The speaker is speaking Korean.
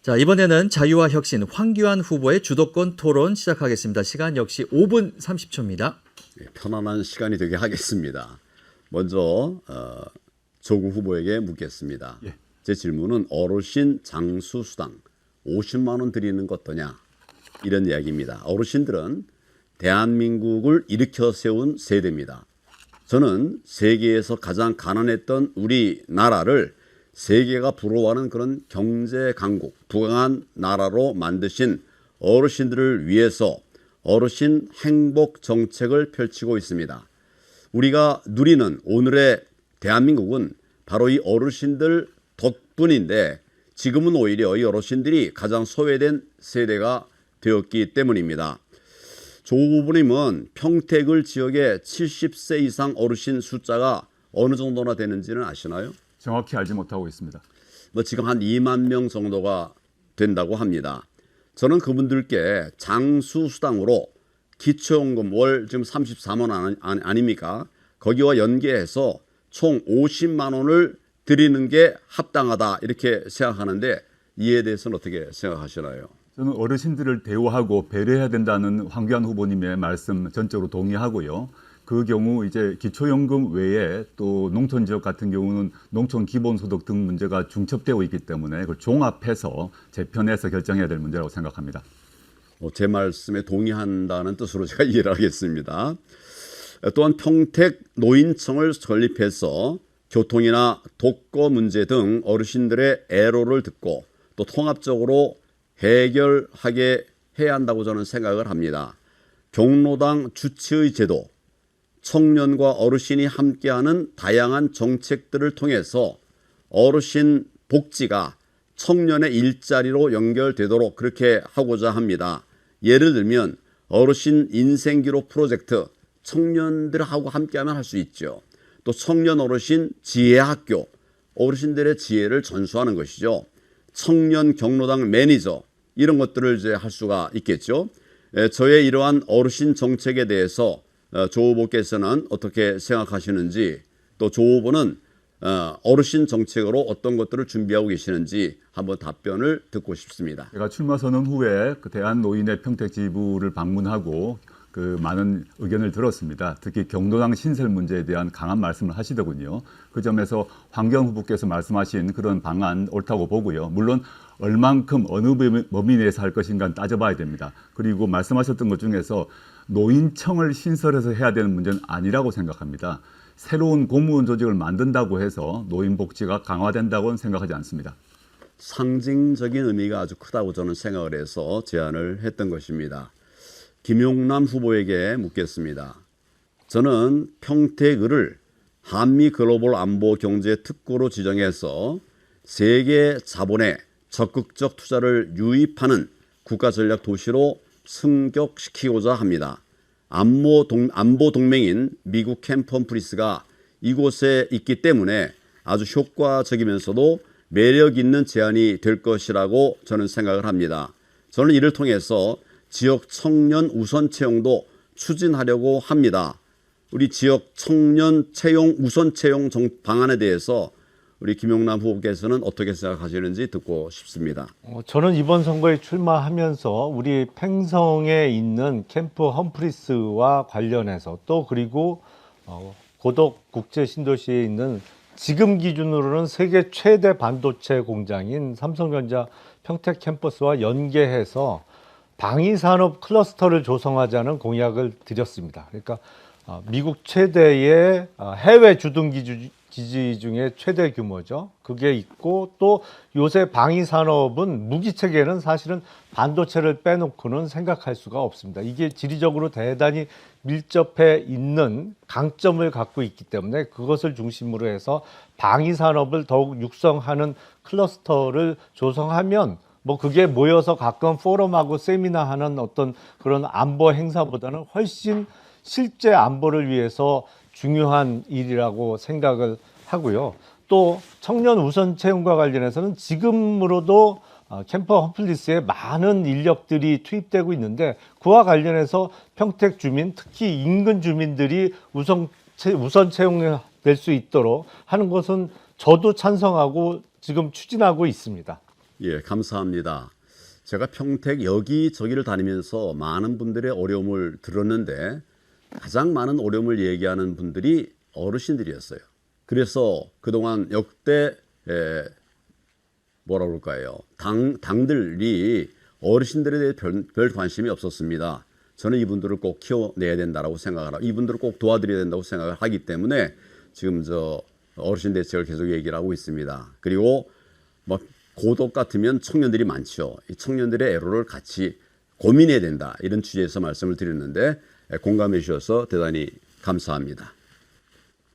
자, 이번에는 자유와 혁신 황교안 후보의 주도권 토론 시작하겠습니다. 시간 역시 5분 30초입니다. 편안한 시간이 되게 하겠습니다. 먼저 조국 후보에게 묻겠습니다. 제 질문은 어르신 장수수당 50만 원 드리는 것 어떠냐 이런 이야기입니다. 어르신들은 대한민국을 일으켜 세운 세대입니다. 저는 세계에서 가장 가난했던 우리나라를 세계가 부러워하는 그런 경제 강국, 부강한 나라로 만드신 어르신들을 위해서 어르신 행복 정책을 펼치고 있습니다. 우리가 누리는 오늘의 대한민국은 바로 이 어르신들 덕분인데 지금은 오히려 이 어르신들이 가장 소외된 세대가 되었기 때문입니다. 조 후보님은 평택을 지역의 70세 이상 어르신 숫자가 어느 정도나 되는지는 아시나요? 정확히 알지 못하고 있습니다. 지금 한 2만 명 정도가 된다고 합니다. 저는 그분들께 장수수당으로 기초연금 월 지금 34만 원 아닙니까? 거기와 연계해서 총 50만 원을 드리는 게 합당하다 이렇게 생각하는데 이에 대해서는 어떻게 생각하시나요? 저는 어르신들을 대우하고 배려해야 된다는 황교안 후보님의 말씀 전적으로 동의하고요. 그 경우 이제 기초연금 외에 또 농촌 지역 같은 경우는 농촌 기본소득 등 문제가 중첩되어 있기 때문에 그걸 종합해서 재편해서 결정해야 될 문제라고 생각합니다. 제 말씀에 동의한다는 뜻으로 제가 이해를 하겠습니다. 또한 평택 노인청을 건립해서 교통이나 독거 문제 등 어르신들의 애로를 듣고 또 통합적으로 해결하게 해야 한다고 저는 생각을 합니다. 경로당 주치의 제도, 청년과 어르신이 함께하는 다양한 정책들을 통해서 어르신 복지가 청년의 일자리로 연결되도록 그렇게 하고자 합니다. 예를 들면 어르신 인생기록 프로젝트, 청년들하고 함께하면 할 수 있죠. 또 청년 어르신 지혜학교, 어르신들의 지혜를 전수하는 것이죠. 청년 경로당 매니저, 이런 것들을 이제 할 수가 있겠죠. 저의 이러한 어르신 정책에 대해서 조 후보께서는 어떻게 생각하시는지, 또 조 후보는 어르신 정책으로 어떤 것들을 준비하고 계시는지 한번 답변을 듣고 싶습니다. 제가 출마 선언 후에 그 대한노인의 평택 지부를 방문하고 그 많은 의견을 들었습니다. 특히 경로당 신설 문제에 대한 강한 말씀을 하시더군요. 그 점에서 황교안 후보께서 말씀하신 그런 방안 옳다고 보고요. 물론 얼만큼 어느 범위 내에서 할 것인가 따져봐야 됩니다. 그리고 말씀하셨던 것 중에서 노인청을 신설해서 해야 되는 문제는 아니라고 생각합니다. 새로운 공무원 조직을 만든다고 해서 노인 복지가 강화된다고는 생각하지 않습니다. 상징적인 의미가 아주 크다고 저는 생각을 해서 제안을 했던 것입니다. 김용남 후보에게 묻겠습니다. 저는 평택을 한미 글로벌 안보 경제 특구로 지정해서 세계 자본의 적극적 투자를 유입하는 국가 전략 도시로 승격시키고자 합니다. 안보 동맹인 미국 캠프 험프리스가 이곳에 있기 때문에 아주 효과적이면서도 매력 있는 제안이 될 것이라고 저는 생각을 합니다. 저는 이를 통해서 지역 청년 우선 채용도 추진하려고 합니다. 우리 지역 청년 채용 우선 채용 방안에 대해서 우리 김용남 후보께서는 어떻게 생각하시는지 듣고 싶습니다. 저는 이번 선거에 출마하면서 우리 팽성에 있는 캠프 험프리스와 관련해서 또 그리고 고덕 국제 신도시에 있는 지금 기준으로는 세계 최대 반도체 공장인 삼성전자 평택 캠퍼스와 연계해서 방위산업 클러스터를 조성하자는 공약을 드렸습니다. 그러니까 미국 최대의 해외 주둔 기지 중에 최대 규모죠. 그게 있고 또 요새 방위산업은 무기체계는 사실은 반도체를 빼놓고는 생각할 수가 없습니다. 이게 지리적으로 대단히 밀접해 있는 강점을 갖고 있기 때문에 그것을 중심으로 해서 방위산업을 더욱 육성하는 클러스터를 조성하면 뭐 그게 모여서 가끔 포럼하고 세미나하는 어떤 그런 안보 행사보다는 훨씬 실제 안보를 위해서 중요한 일이라고 생각을 하고요. 또 청년 우선 채용과 관련해서는 지금으로도 캠퍼 험플리스에 많은 인력들이 투입되고 있는데 그와 관련해서 평택 주민, 특히 인근 주민들이 우선 채용될 수 있도록 하는 것은 저도 찬성하고 지금 추진하고 있습니다. 예, 감사합니다. 제가 평택 여기저기를 다니면서 많은 분들의 어려움을 들었는데 가장 많은 어려움을 얘기하는 분들이 어르신들이었어요. 그래서 그동안 역대 뭐라 그럴까요? 당들이 어르신들에 대해 별 관심이 없었습니다. 저는 이분들을 꼭 키워내야 된다고 생각을 하고 이분들을 꼭 도와드려야 된다고 생각을 하기 때문에 지금 저 어르신 대책을 계속 얘기를 하고 있습니다. 그리고 뭐 고독 같으면 청년들이 많죠. 이 청년들의 애로를 같이 고민해야 된다. 이런 취지에서 말씀을 드렸는데 공감해 주셔서 대단히 감사합니다.